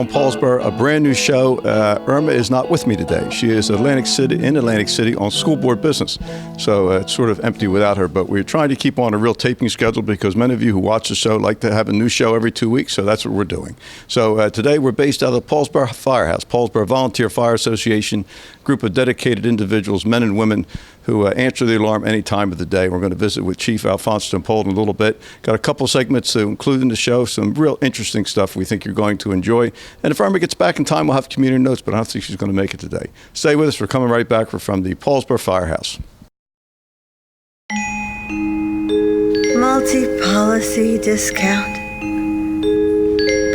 Paulsboro, a brand new show. Irma is not with me today. She is in Atlantic City on school board business. So it's sort of empty without her, but we're trying to keep on a real taping schedule because many of you who watch the show like to have a new show every 2 weeks, so that's what we're doing. So today we're based out of the Paulsboro Firehouse, Paulsboro Volunteer Fire Association, group of dedicated individuals, men and women, who answer the alarm any time of the day. We're going to visit with Chief Alphonse Giampola in a little bit. Got a couple segments to include in the show, some real interesting stuff we think you're going to enjoy. And if Irma gets back in time, we'll have community notes, but I don't think she's going to make it today. Stay with us. We're coming right back. We're from the Paulsboro Firehouse. Multi-policy discount.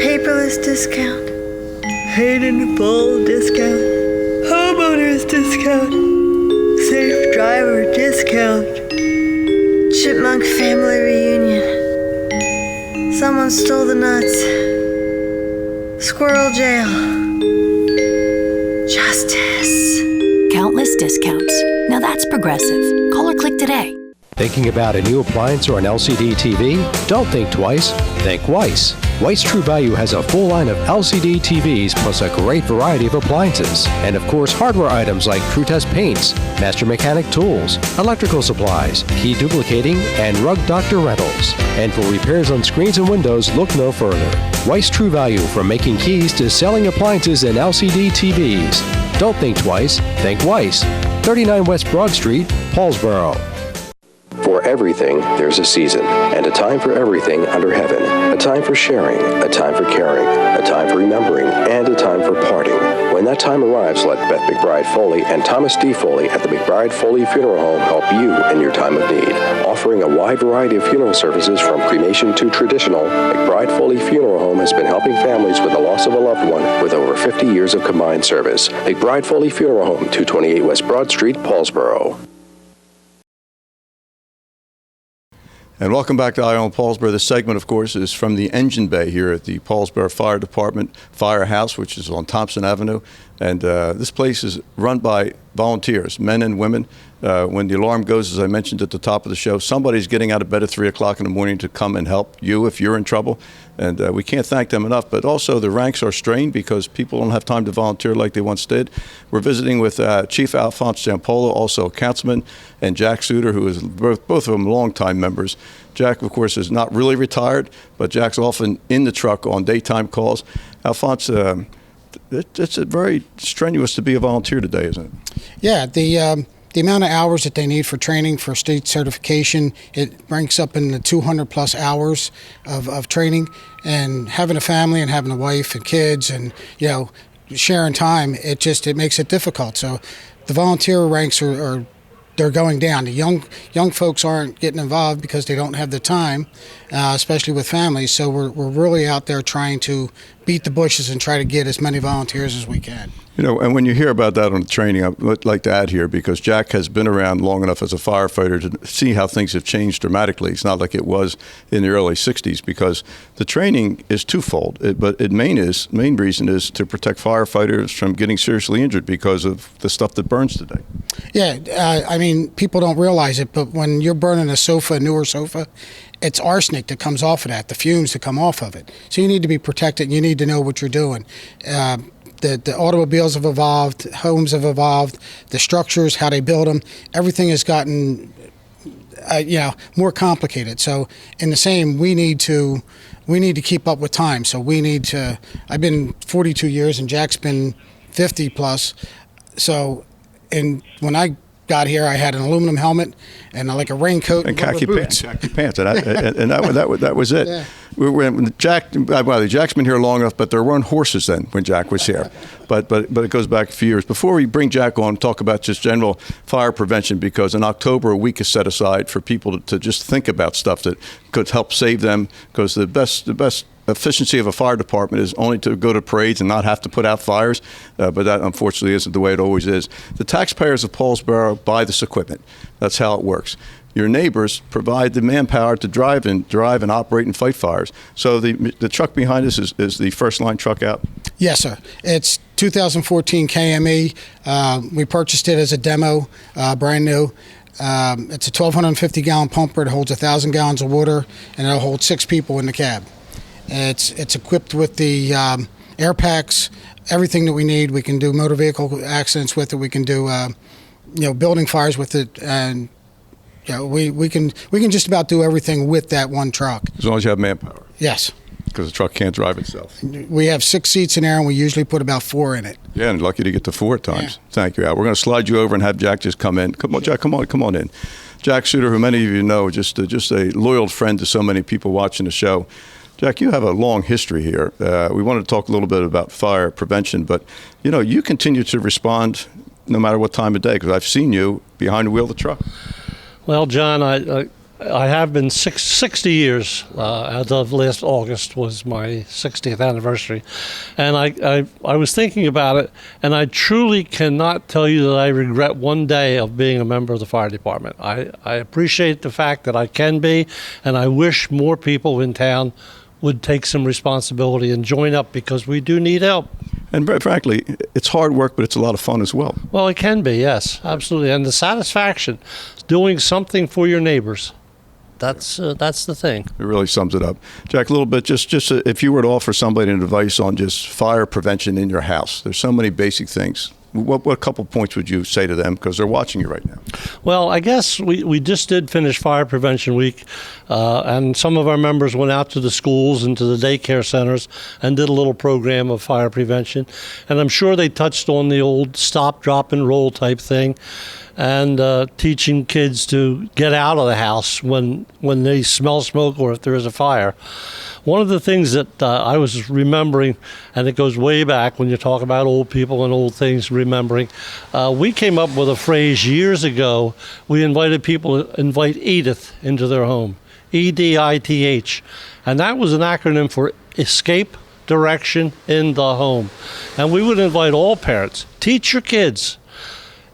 Paperless discount. Paid in full discount. Homeowners discount. Safe driver discount. Chipmunk family reunion. Someone stole the nuts. Squirrel jail. Justice. Countless discounts. Now that's progressive. Call or click today. Thinking about a new appliance or an LCD TV? Don't think twice. Think Weiss. Weiss True Value has a full line of LCD TVs plus a great variety of appliances. And of course, hardware items like TrueTest paints, Master Mechanic tools, electrical supplies, key duplicating, and Rug Doctor rentals. And for repairs on screens and windows, look no further. Weiss True Value, from making keys to selling appliances and LCD TVs. Don't think twice. Think Weiss. 39 West Broad Street, Paulsboro. For everything, there's a season, and a time for everything under heaven. A time for sharing, a time for caring, a time for remembering, and a time for parting. When that time arrives, let Beth McBride Foley and Thomas D. Foley at the McBride Foley Funeral Home help you in your time of need. Offering a wide variety of funeral services from cremation to traditional, McBride Foley Funeral Home has been helping families with the loss of a loved one with over 50 years of combined service. McBride Foley Funeral Home, 228 West Broad Street, Paulsboro. And welcome back to Eye on Paulsboro. This segment, of course, is from the engine bay here at the Paulsboro Fire Department Firehouse, which is on Thompson Avenue. And this place is run by volunteers, men and women. When the alarm goes, as I mentioned at the top of the show, somebody's getting out of bed at 3 o'clock in the morning to come and help you if you're in trouble. And we can't thank them enough. But also the ranks are strained because people don't have time to volunteer like they once did. We're visiting with Chief Alphonse Giampola, also a councilman, and Jack Suiter, who is both of them longtime members. Jack, of course, is not really retired, but Jack's often in the truck on daytime calls. Alphonse, it's very strenuous to be a volunteer today, isn't it? Yeah, the amount of hours that they need for training for state certification, it ranks up in the 200 plus hours of training. And having a family and having a wife and kids and, sharing time, it makes it difficult. So the volunteer ranks they're going down. The young folks aren't getting involved because they don't have the time, especially with families. So we're really out there trying to beat the bushes and try to get as many volunteers as we can. And when you hear about that on the training, I'd like to add here, because Jack has been around long enough as a firefighter to see how things have changed dramatically. It's not like it was in the early 60s, because the training is twofold. But the main reason is to protect firefighters from getting seriously injured because of the stuff that burns today. Yeah, people don't realize it, but when you're burning a newer sofa, it's arsenic that comes off of that, the fumes that come off of it. So you need to be protected, and you need to know what you're doing. The automobiles have evolved, homes have evolved, the structures, how they build them, everything has gotten more complicated. So in the same, we need to keep up with time. So I've been 42 years and Jack's been 50 plus. So, and when I got here, I had an aluminum helmet and like a raincoat and khaki boots. pants, and that was it. Yeah. Jack's been here long enough, but there weren't horses then when Jack was here. But it goes back a few years. Before we bring Jack on, talk about just general fire prevention, because in October a week is set aside for people to just think about stuff that could help save them. Because the best efficiency of a fire department is only to go to parades and not have to put out fires, but that unfortunately isn't the way it always is. The taxpayers of Paulsboro buy this equipment. That's how it works. Your neighbors provide the manpower to drive and operate and fight fires. So the truck behind us is the first line truck out? Yes, sir. It's 2014 KME. We purchased it as a demo, brand new. It's a 1,250 gallon pumper. It holds 1,000 gallons of water, and it'll hold 6 people in the cab. It's equipped with the air packs, everything that we need. We can do motor vehicle accidents with it. We can do, building fires with it, and we can just about do everything with that one truck. As long as you have manpower. Yes. Because the truck can't drive itself. We have 6 seats in there, and we usually put about 4 in it. Yeah, and lucky to get to 4 times. Yeah. Thank you, Al. We're going to slide you over and have Jack just come in. Come on, Jack, come on in. Jack Suiter, who many of you know, just a loyal friend to so many people watching the show. Jack, you have a long history here. We wanted to talk a little bit about fire prevention, but, you continue to respond no matter what time of day, because I've seen you behind the wheel of the truck. Well, John, I have been 60 years. As of last August was my 60th anniversary. And I was thinking about it, and I truly cannot tell you that I regret one day of being a member of the fire department. I appreciate the fact that I can be, and I wish more people in town would take some responsibility and join up, because we do need help. And frankly, it's hard work, but it's a lot of fun as well. Well, it can be, yes, absolutely. And the satisfaction, doing something for your neighbors. That's the thing. It really sums it up. Jack, a little bit, just if you were to offer somebody an advice on just fire prevention in your house, there's so many basic things. What couple points would you say to them, because they're watching you right now? Well, I guess we just did finish Fire Prevention Week, and some of our members went out to the schools and to the daycare centers and did a little program of fire prevention. And I'm sure they touched on the old stop, drop, and roll type thing, and teaching kids to get out of the house when they smell smoke or if there is a fire. One of the things that I was remembering, and it goes way back when you talk about old people and old things remembering, we came up with a phrase years ago. We invited people to invite Edith into their home, EDITH. And that was an acronym for Escape Direction in the Home. And we would invite all parents, teach your kids,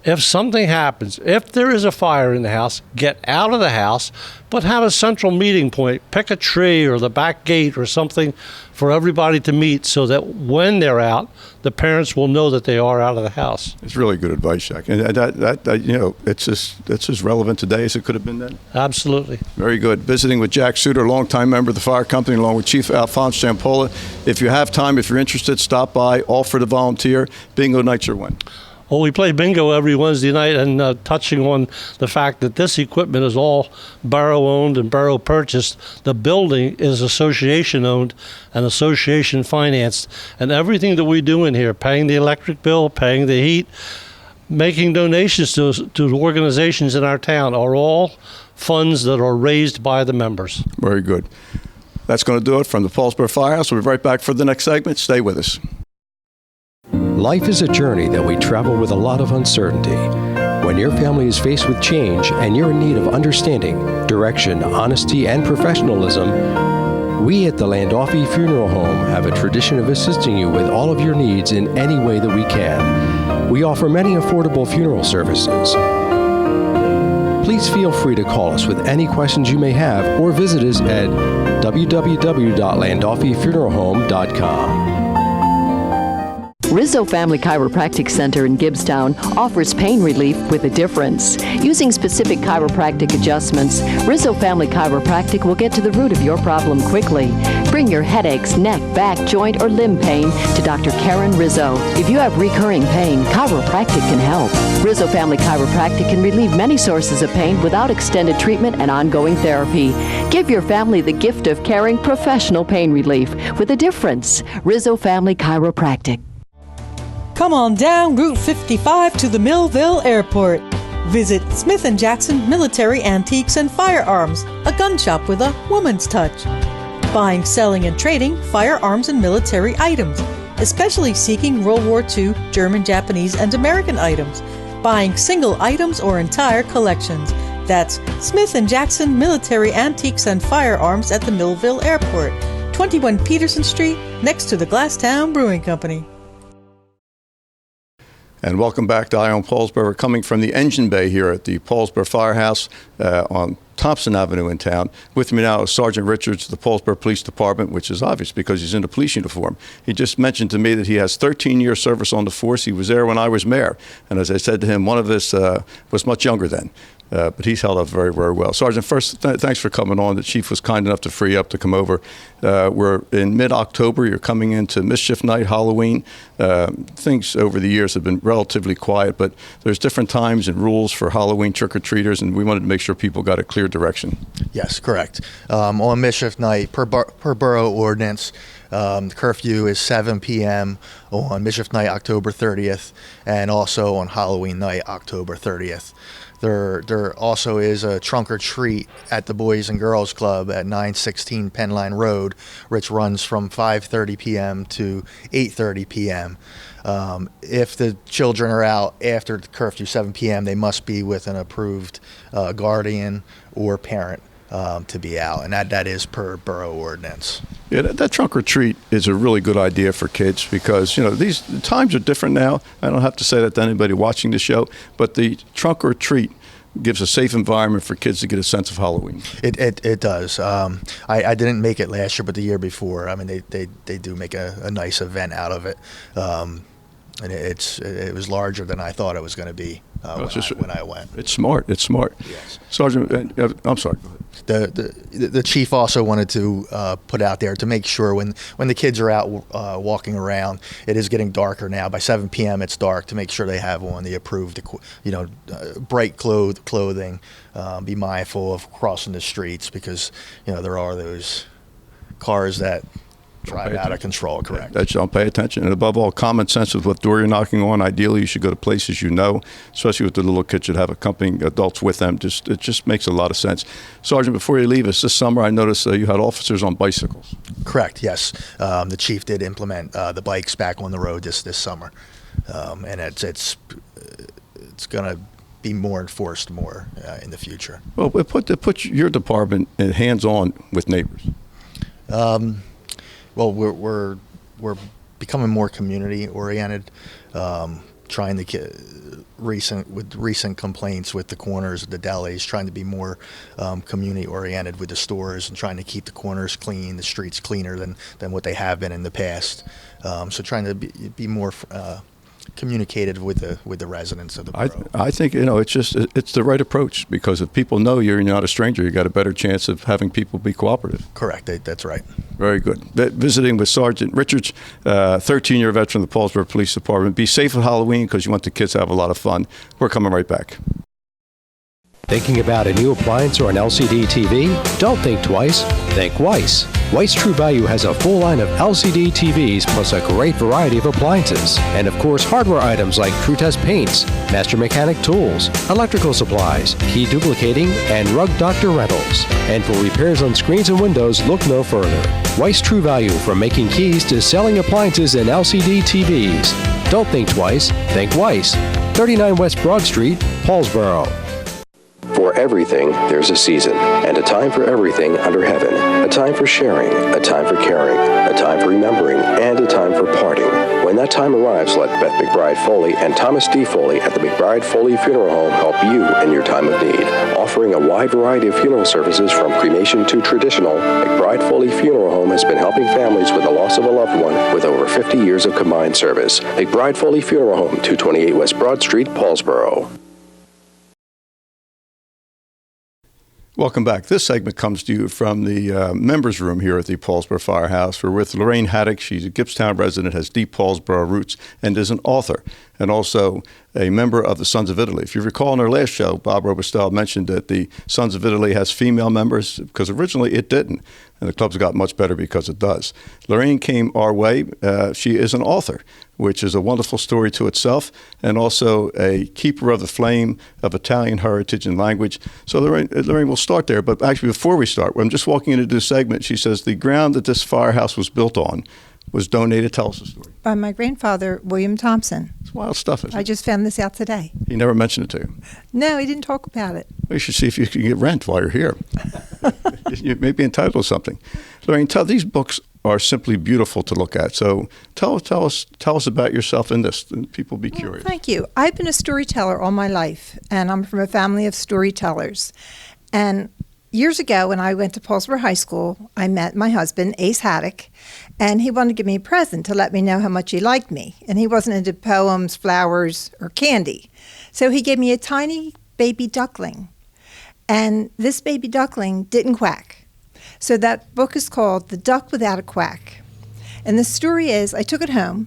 if something happens, if there is a fire in the house, get out of the house, but have a central meeting point. Pick a tree or the back gate or something for everybody to meet, so that when they're out, the parents will know that they are out of the house. It's really good advice, Jack. And that it's as relevant today as it could have been then. Absolutely. Very good. Visiting with Jack Suiter, longtime member of the fire company, along with Chief Alphonse Giampola. If you have time, if you're interested, stop by, offer to volunteer. Bingo nights are when? Well, we play bingo every Wednesday night, and touching on the fact that this equipment is all borough-owned and borough-purchased. The building is association-owned and association-financed, and everything that we do in here, paying the electric bill, paying the heat, making donations to organizations in our town, are all funds that are raised by the members. Very good. That's going to do it from the Paulsboro Firehouse. We'll be right back for the next segment. Stay with us. Life is a journey that we travel with a lot of uncertainty. When your family is faced with change and you're in need of understanding, direction, honesty, and professionalism, we at the Landolfi Funeral Home have a tradition of assisting you with all of your needs in any way that we can. We offer many affordable funeral services. Please feel free to call us with any questions you may have, or visit us at www.landolfifuneralhome.com. Rizzo Family Chiropractic Center in Gibbstown offers pain relief with a difference. Using specific chiropractic adjustments, Rizzo Family Chiropractic will get to the root of your problem quickly. Bring your headaches, neck, back, joint, or limb pain to Dr. Karen Rizzo. If you have recurring pain, chiropractic can help. Rizzo Family Chiropractic can relieve many sources of pain without extended treatment and ongoing therapy. Give your family the gift of caring professional pain relief with a difference. Rizzo Family Chiropractic. Come on down Route 55 to the Millville Airport. Visit Smith & Jackson Military Antiques and Firearms, a gun shop with a woman's touch. Buying, selling, and trading firearms and military items, especially seeking World War II, German, Japanese, and American items. Buying single items or entire collections. That's Smith & Jackson Military Antiques and Firearms at the Millville Airport, 21 Peterson Street, next to the Glasstown Brewing Company. And welcome back to Eye on Paulsboro. We're coming from the engine bay here at the Paulsboro Firehouse on Thompson Avenue in town. With me now is Sergeant Richards of the Paulsboro Police Department, which is obvious because he's in the police uniform. He just mentioned to me that he has 13 years service on the force. He was there when I was mayor. And as I said to him, one of us was much younger then. but he's held up very, very well. Sergeant, first, thanks for coming on. The chief was kind enough to free up to come over. We're in mid-October. You're coming into Mischief Night, Halloween. Things over the years have been relatively quiet, but there's different times and rules for Halloween trick-or-treaters, and we wanted to make sure people got a clear direction. Yes, correct. On Mischief Night, per borough ordinance, the curfew is 7 p.m. on Mischief Night, October 30th, and also on Halloween night, October 30th. There also is a trunk or treat at the Boys and Girls Club at 916 Penline Road, which runs from 5:30 p.m. to 8:30 p.m. If the children are out after the curfew 7 p.m., they must be with an approved guardian or parent to be out, and that is per borough ordinance. Yeah, that trunk or treat is a really good idea for kids because, these times are different now. I don't have to say that to anybody watching the show, but the trunk or treat gives a safe environment for kids to get a sense of Halloween. It does. I didn't make it last year, but the year before, I mean, they do make a nice event out of it. And it was larger than I thought it was going to be when I went. It's smart. It's smart. Yes. Sergeant, I'm sorry. Go ahead. The chief also wanted to put out there to make sure when the kids are out walking around, it is getting darker now. By 7 p.m. it's dark, to make sure they have on the approved, bright clothing. Be mindful of crossing the streets because there are those cars that drive out of control. Correct. Don't pay attention, and above all, common sense with what door you're knocking on. Ideally, you should go to places especially with the little kids should have accompanying adults with them. It just makes a lot of sense. Sergeant, before you leave us, this summer I noticed you had officers on bicycles. Correct. Yes, the chief did implement the bikes back on the road this summer, and it's going to be more enforced in the future. Well, put your department hands-on with neighbors. Well, we're becoming more community oriented, trying to get recent complaints with the corners, the delis, trying to be more community oriented with the stores and trying to keep the corners clean, the streets cleaner than what they have been in the past. So trying to be more communicated with the residents of the borough. I think it's the right approach because if people know you're not a stranger, you got a better chance of having people be cooperative. Correct. That's right. Very good. Visiting with Sergeant Richards, 13-year veteran of the Paulsboro Police Department. Be safe at Halloween because you want the kids to have a lot of fun. We're coming right back. Thinking about a new appliance or an LCD TV? Don't think twice, think Weiss. Weiss True Value has a full line of LCD TVs plus a great variety of appliances. And of course, hardware items like True Test paints, Master Mechanic tools, electrical supplies, key duplicating, and Rug Doctor rentals. And for repairs on screens and windows, look no further. Weiss True Value, from making keys to selling appliances and LCD TVs. Don't think twice, think Weiss. 39 West Broad Street, Paulsboro. For everything, there's a season, and a time for everything under heaven. A time for sharing, a time for caring, a time for remembering, and a time for parting. When that time arrives, let Beth McBride Foley and Thomas D. Foley at the McBride Foley Funeral Home help you in your time of need. Offering a wide variety of funeral services from cremation to traditional, McBride Foley Funeral Home has been helping families with the loss of a loved one with over 50 years of combined service. McBride Foley Funeral Home, 228 West Broad Street, Paulsboro. Welcome back. This segment comes to you from the members' room here at the Paulsboro Firehouse. We're with Lorraine Haddock. She's a Gibbstown resident, has deep Paulsboro roots, and is an author, and also a member of the Sons of Italy. If you recall in our last show, Bob Robestel mentioned that the Sons of Italy has female members because originally it didn't, and the club's got much better because it does. Lorraine came our way. She is an author, which is a wonderful story to itself, and also a keeper of the flame of Italian heritage and language. So Lorraine, we'll start there. But actually, before we start, I'm just walking into this segment. She says the ground that this firehouse was built on was donated. Tell us the story. By my grandfather, William Thompson. It's wild stuff, isn't it? I just found this out today. He never mentioned it to you? No, he didn't talk about it. Well, you should see if you can get rent while you're here. You may be entitled to something. Lorraine, these books are simply beautiful to look at. So tell us about yourself in this. People be curious. Thank you. I've been a storyteller all my life, and I'm from a family of storytellers. And years ago, when I went to Paulsboro High School, I met my husband, Ace Haddock, and he wanted to give me a present to let me know how much he liked me. And he wasn't into poems, flowers, or candy. So he gave me a tiny baby duckling. And this baby duckling didn't quack. So that book is called The Duck Without a Quack. And the story is, I took it home,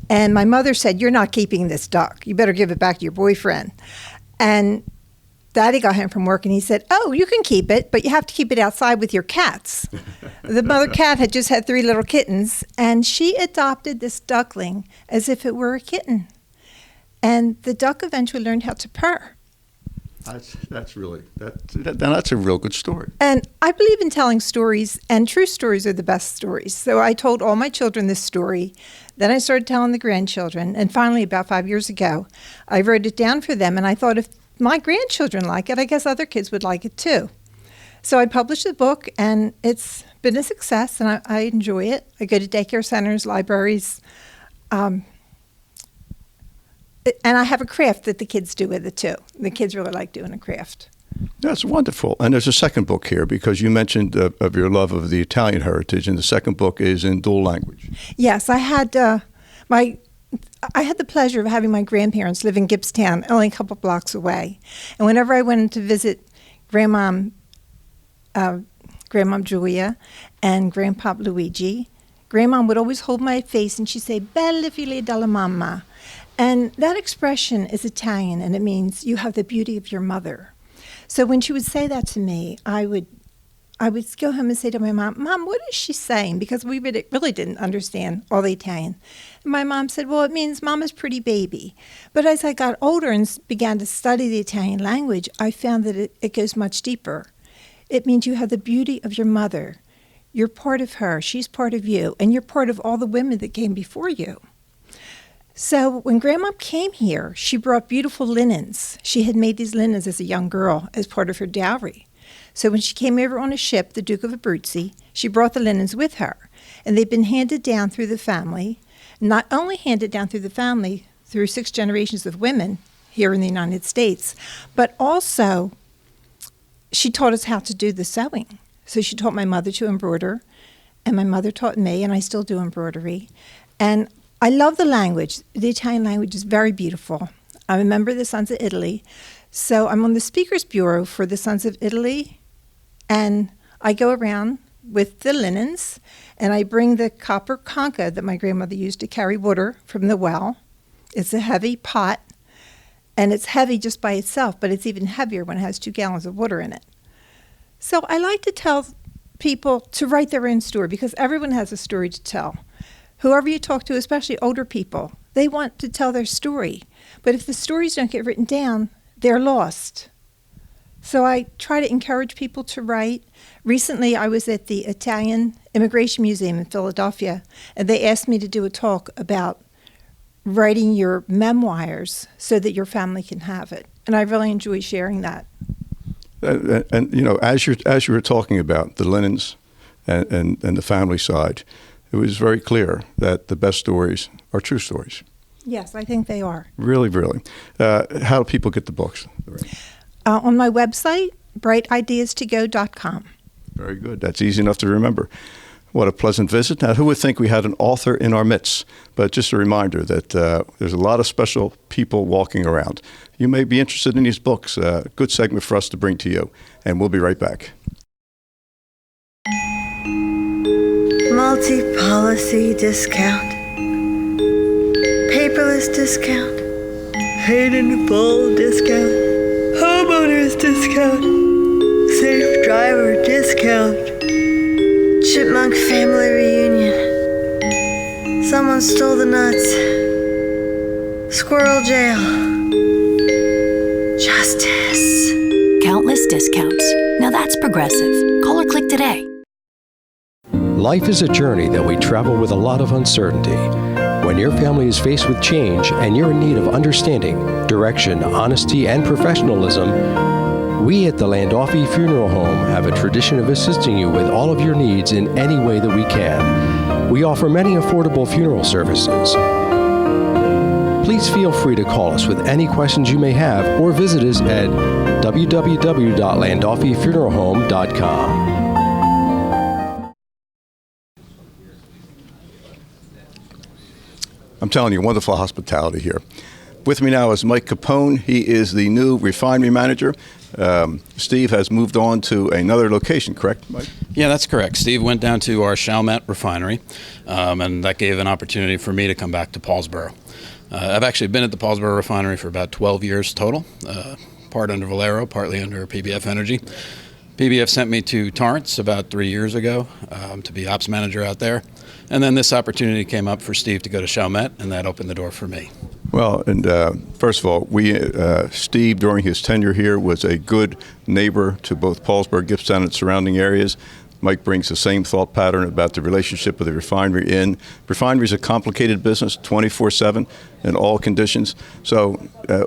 and my mother said, "You're not keeping this duck. You better give it back to your boyfriend." And Daddy got home from work, and he said, "Oh, you can keep it, but you have to keep it outside with your cats." The mother cat had just had 3 little kittens, and she adopted this duckling as if it were a kitten. And the duck eventually learned how to purr. That's a real good story. And I believe in telling stories, and true stories are the best stories. So I told all my children this story. Then I started telling the grandchildren. And finally, about 5 years ago, I wrote it down for them. And I thought, if my grandchildren like it, I guess other kids would like it too. So I published the book, and it's been a success, and I enjoy it. I go to daycare centers, libraries, and I have a craft that the kids do with it too. The kids really like doing a craft. That's wonderful. And there's a second book here, because you mentioned of your love of the Italian heritage, and the second book is in dual language. Yes, I had the pleasure of having my grandparents live in Gibbstown, only a couple blocks away. And whenever I went to visit Grandmom Julia and Grandpop Luigi, Grandmom would always hold my face and she'd say, "Belle figlie della mamma." And that expression is Italian, and it means you have the beauty of your mother. So when she would say that to me, I would go home and say to my mom, "Mom, what is she saying?" Because we really didn't understand all the Italian. And my mom said, "Well, it means Mama's pretty baby." But as I got older and began to study the Italian language, I found that it goes much deeper. It means you have the beauty of your mother. You're part of her. She's part of you. And you're part of all the women that came before you. So when Grandma came here, she brought beautiful linens. She had made these linens as a young girl as part of her dowry. So when she came over on a ship, the Duke of Abruzzi, she brought the linens with her. And they've been handed down through the family, not only handed down through the family, through 6 generations of women here in the United States, but also she taught us how to do the sewing. So she taught my mother to embroider, and my mother taught me, and I still do embroidery. And I love the language. The Italian language is very beautiful. I'm a member of the Sons of Italy, so I'm on the Speakers Bureau for the Sons of Italy, and I go around with the linens, and I bring the copper concha that my grandmother used to carry water from the well. It's a heavy pot, and it's heavy just by itself, but it's even heavier when it has 2 gallons of water in it. So I like to tell people to write their own story, because everyone has a story to tell. Whoever you talk to, especially older people, they want to tell their story. But if the stories don't get written down, they're lost. So I try to encourage people to write. Recently, I was at the Italian Immigration Museum in Philadelphia, and they asked me to do a talk about writing your memoirs so that your family can have it. And I really enjoy sharing that. And you know, as you were talking about the linens and the family side, it was very clear that the best stories are true stories. Yes, I think they are. Really, really. How do people get the books? On my website, brightideastogo.com. Very good. That's easy enough to remember. What a pleasant visit. Now, who would think we had an author in our midst? But just a reminder that there's a lot of special people walking around. You may be interested in these books. Good segment for us to bring to you. And we'll be right back. Multi-policy discount, paperless discount, paid in full discount, homeowners discount, safe driver discount, chipmunk family reunion, someone stole the nuts, squirrel jail, justice. Countless discounts. Now that's progressive. Call or click today. Life is a journey that we travel with a lot of uncertainty. When your family is faced with change and you're in need of understanding, direction, honesty, and professionalism, we at the Landolfi Funeral Home have a tradition of assisting you with all of your needs in any way that we can. We offer many affordable funeral services. Please feel free to call us with any questions you may have or visit us at www.landolfifuneralhome.com. I'm telling you, wonderful hospitality here. With me now is Mike Capone. He is the new refinery manager. Steve has moved on to another location, correct, Mike? Yeah, that's correct. Steve went down to our Chalmette refinery, and that gave an opportunity for me to come back to Paulsboro. I've actually been at the Paulsboro refinery for about 12 years total, part under Valero, partly under PBF Energy. PBF sent me to Torrance about 3 years ago to be ops manager out there. And then this opportunity came up for Steve to go to Chalmette, and that opened the door for me. Well, and first of all, Steve, during his tenure here, was a good neighbor to both Paulsboro, Gibbstown, and surrounding areas. Mike brings the same thought pattern about the relationship with the refinery in. Refinery is a complicated business, 24/7 in all conditions. So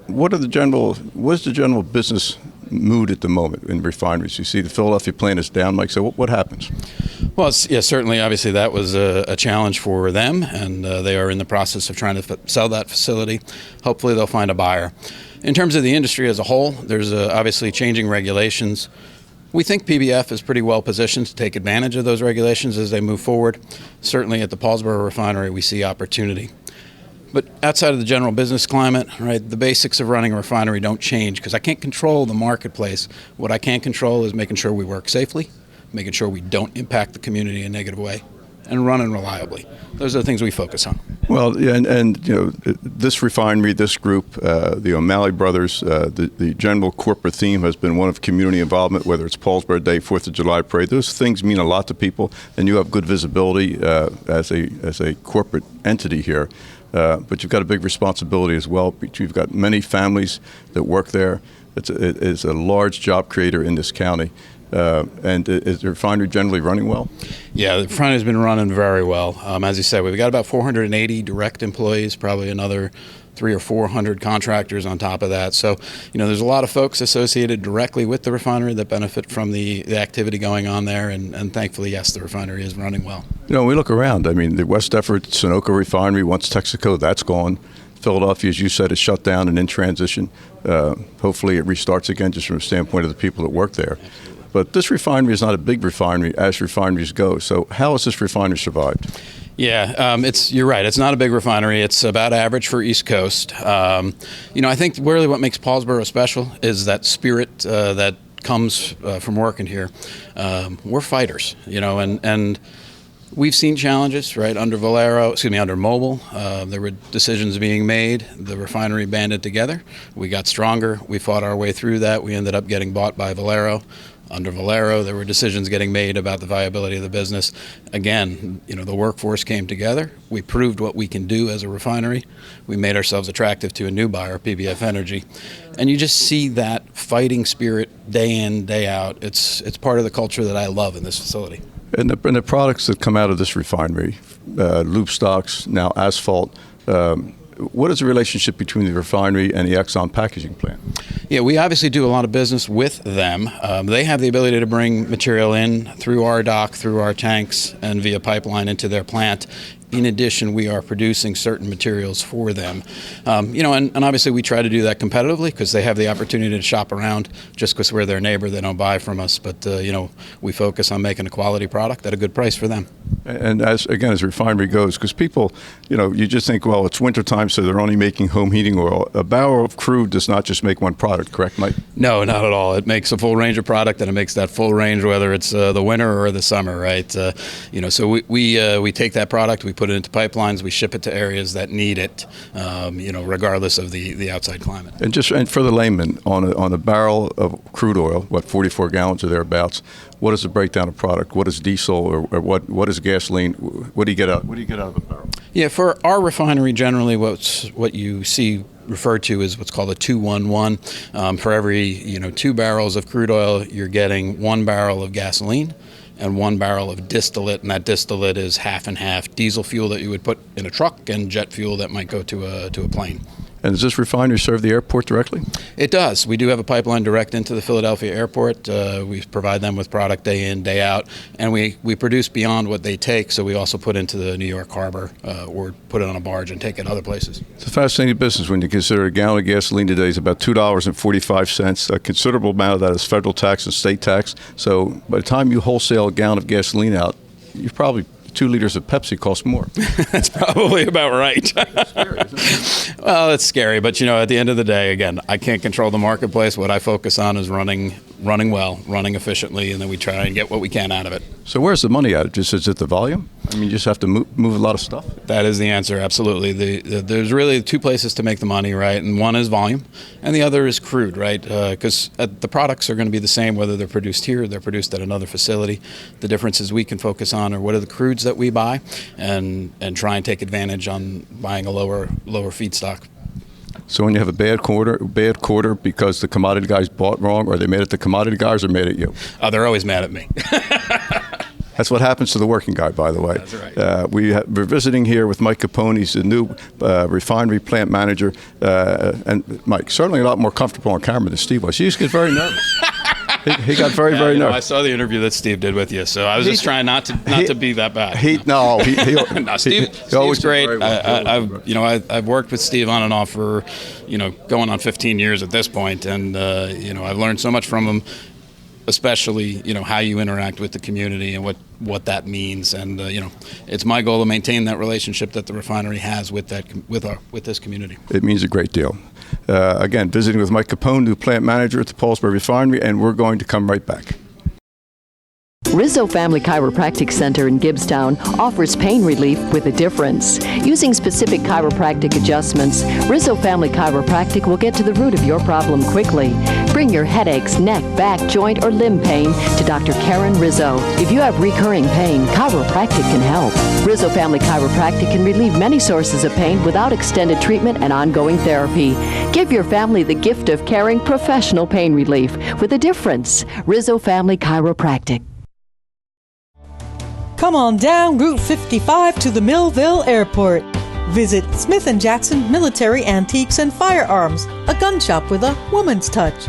what is the general business mood at the moment in refineries? You see the Philadelphia plant is down, Mike, so what happens? Well, certainly, obviously, that was a challenge for them, and they are in the process of trying to sell that facility. Hopefully, they'll find a buyer. In terms of the industry as a whole, there's obviously changing regulations. We think PBF is pretty well positioned to take advantage of those regulations as they move forward. Certainly at the Paulsboro refinery, we see opportunity. But outside of the general business climate, right, the basics of running a refinery don't change because I can't control the marketplace. What I can control is making sure we work safely, making sure we don't impact the community in a negative way, and running reliably. Those are the things we focus on. Well, yeah, and you know, this refinery, this group, the O'Malley brothers, the general corporate theme has been one of community involvement, whether it's Paulsboro Day, 4th of July parade. Those things mean a lot to people, and you have good visibility as a corporate entity here. But you've got a big responsibility as well. You've got many families that work there. It's a large job creator in this county. And is the refinery generally running well? Yeah, the refinery's been running very well. As you said, we've got about 480 direct employees, probably another 300 or 400 contractors on top of that. So, you know, there's a lot of folks associated directly with the refinery that benefit from the activity going on there. And thankfully, yes, the refinery is running well. You know, we look around. I mean, the West Effort Sunoco refinery, once Texaco, that's gone. Philadelphia, as you said, is shut down and in transition. Hopefully it restarts again just from the standpoint of the people that work there. But this refinery is not a big refinery as refineries go. So how has this refinery survived? Yeah, you're right. It's not a big refinery. It's about average for East Coast. You know, I think really what makes Paulsboro special is that spirit that comes from working here. We're fighters, you know, and we've seen challenges, right, under Mobil. There were decisions being made. The refinery banded together. We got stronger. We fought our way through that. We ended up getting bought by Valero. Under Valero, there were decisions getting made about the viability of the business. Again, you know, the workforce came together. We proved what we can do as a refinery. We made ourselves attractive to a new buyer, PBF Energy. And you just see that fighting spirit day in, day out. It's part of the culture that I love in this facility. And the products that come out of this refinery, lube stocks, now asphalt, what is the relationship between the refinery and the Exxon packaging plant? Yeah, we obviously do a lot of business with them. They have the ability to bring material in through our dock, through our tanks, and via pipeline into their plant. In addition, we are producing certain materials for them. You know, and obviously we try to do that competitively because they have the opportunity to shop around. Just because we're their neighbor, they don't buy from us. But, you know, we focus on making a quality product at a good price for them. And as the refinery goes, because people, you know, you just think, well, it's wintertime, so they're only making home heating oil. A barrel of crude does not just make one product, correct, Mike? No, not at all. It makes a full range of product, and it makes that full range whether it's the winter or the summer, right? You know, so we take that product, we put it into pipelines, we ship it to areas that need it, you know, regardless of the outside climate. And for the layman, on a barrel of crude oil, 44 gallons or thereabouts, what is the breakdown of product? What is diesel or what is gasoline? What do you get out of a barrel? Yeah, for our refinery, generally, what you see referred to as what's called a 2-1-1. For every 2 barrels of crude oil, you're getting 1 barrel of gasoline and 1 barrel of distillate, and that distillate is half and half diesel fuel that you would put in a truck and jet fuel that might go to a plane. And does this refinery serve the airport directly? It does. We do have a pipeline direct into the Philadelphia airport. We provide them with product day in, day out, and we produce beyond what they take, so we also put into the New York Harbor or put it on a barge and take it other places. It's a fascinating business when you consider a gallon of gasoline today is about $2.45. A considerable amount of that is federal tax and state tax. So by the time you wholesale a gallon of gasoline out, you're probably 2 liters of Pepsi cost more. That's probably about right. Scary, isn't it? Well, it's scary, but at the end of the day, again, I can't control the marketplace. What I focus on is running well, running efficiently, and then we try and get what we can out of it. So where's the money at? Is it the volume? I mean, you just have to move a lot of stuff? That is the answer, absolutely. There's really 2 places to make the money, right? And one is volume, and the other is crude, right? Because the products are going to be the same whether they're produced here or they're produced at another facility. The difference is we can focus on what are the crudes that we buy and try and take advantage on buying a lower feedstock. So when you have a bad quarter because the commodity guys bought wrong, or they mad at the commodity guys or mad at you? Oh, they're always mad at me. That's what happens to the working guy, by the way. That's right. We're visiting here with Mike Capone. He's the new refinery plant manager. And Mike, certainly a lot more comfortable on camera than Steve was. He used to get very nervous. He got very nervous. I saw the interview that Steve did with you, so I was just trying not to be that bad. No, Steve's great. I've worked with Steve on and off for, going on 15 years at this point, and I've learned so much from him, especially how you interact with the community and what that means, and it's my goal to maintain that relationship that the refinery has with this community. It means a great deal. Again, visiting with Mike Capone, new plant manager at the Paulsboro refinery, and we're going to come right back. Rizzo Family Chiropractic Center in Gibbstown offers pain relief with a difference. Using specific chiropractic adjustments, Rizzo Family Chiropractic will get to the root of your problem quickly. Bring your headaches, neck, back, joint, or limb pain to Dr. Karen Rizzo. If you have recurring pain, chiropractic can help. Rizzo Family Chiropractic can relieve many sources of pain without extended treatment and ongoing therapy. Give your family the gift of caring professional pain relief with a difference. Rizzo Family Chiropractic. Come on down Route 55 to the Millville Airport. Visit Smith & Jackson Military Antiques and Firearms, a gun shop with a woman's touch.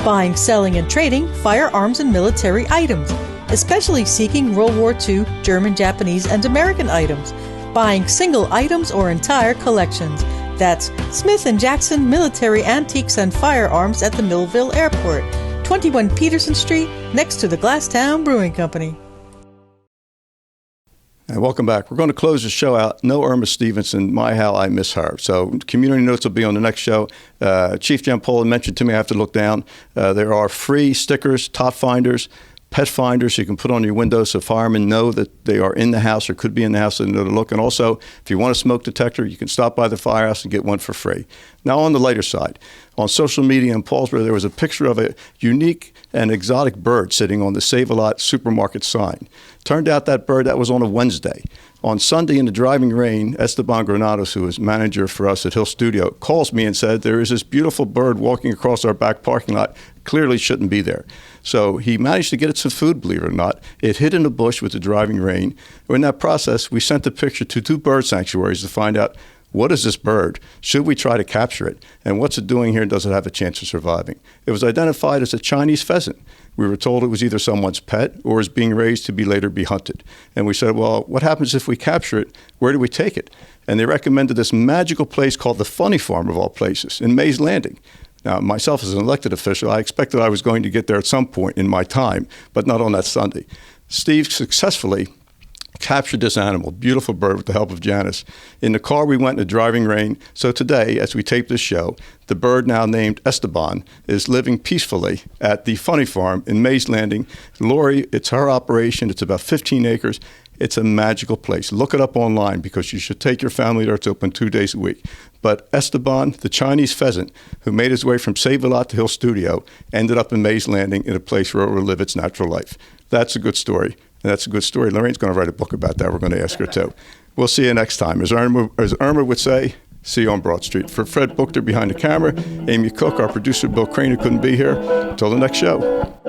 Buying, selling, and trading firearms and military items, especially seeking World War II, German, Japanese, and American items. Buying single items or entire collections. That's Smith & Jackson Military Antiques and Firearms at the Millville Airport, 21 Peterson Street, next to the Glasstown Brewing Company. And welcome back. We're going to close the show out. No Irma Stevenson. My, how I miss her. So community notes will be on the next show. Chief Giampola mentioned to me I have to look down. There are free stickers, top finders, pet finders you can put on your windows so firemen know that they are in the house or could be in the house and know to look. And also, if you want a smoke detector, you can stop by the firehouse and get one for free. Now, on the lighter side, on social media in Paulsboro, there was a picture of a unique and exotic bird sitting on the Save-A-Lot supermarket sign. Turned out that bird, that was on a Wednesday. On Sunday in the driving rain, Esteban Granados, who is manager for us at Hill Studio, calls me and said, there is this beautiful bird walking across our back parking lot, clearly shouldn't be there. So he managed to get it some food, believe it or not. It hid in a bush with the driving rain. In that process, we sent the picture to 2 bird sanctuaries to find out, what is this bird? Should we try to capture it? And what's it doing here? Does it have a chance of surviving? It was identified as a Chinese pheasant. We were told it was either someone's pet or is being raised to be later be hunted. And we said, well, what happens if we capture it? Where do we take it? And they recommended this magical place called the Funny Farm, of all places, in Mays Landing. Now, myself as an elected official, I expected I was going to get there at some point in my time, but not on that Sunday. Steve successfully captured this animal, beautiful bird, with the help of Janice. In the car, we went in the driving rain. So today, as we tape this show, the bird, now named Esteban, is living peacefully at the Funny Farm in Mays Landing. Lori, it's her operation. It's about 15 acres. It's a magical place. Look it up online because you should take your family there. It's open 2 days a week. But Esteban, the Chinese pheasant, who made his way from Save-A-Lot to Hill Studio, ended up in Mays Landing in a place where it will live its natural life. That's a good story. And that's a good story. Lorraine's going to write a book about that. We're going to ask her too. We'll see you next time. As Irma would say, see you on Broad Street. For Fred Buchter behind the camera, Amy Cook, our producer Bill Crane, who couldn't be here. Until the next show.